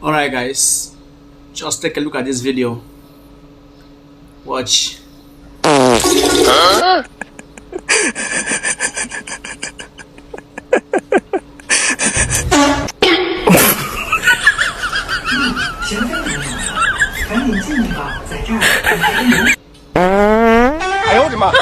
Alright, guys, just take a look at this video. Watch. 赶紧进去吧，在这儿。哎呦我的妈！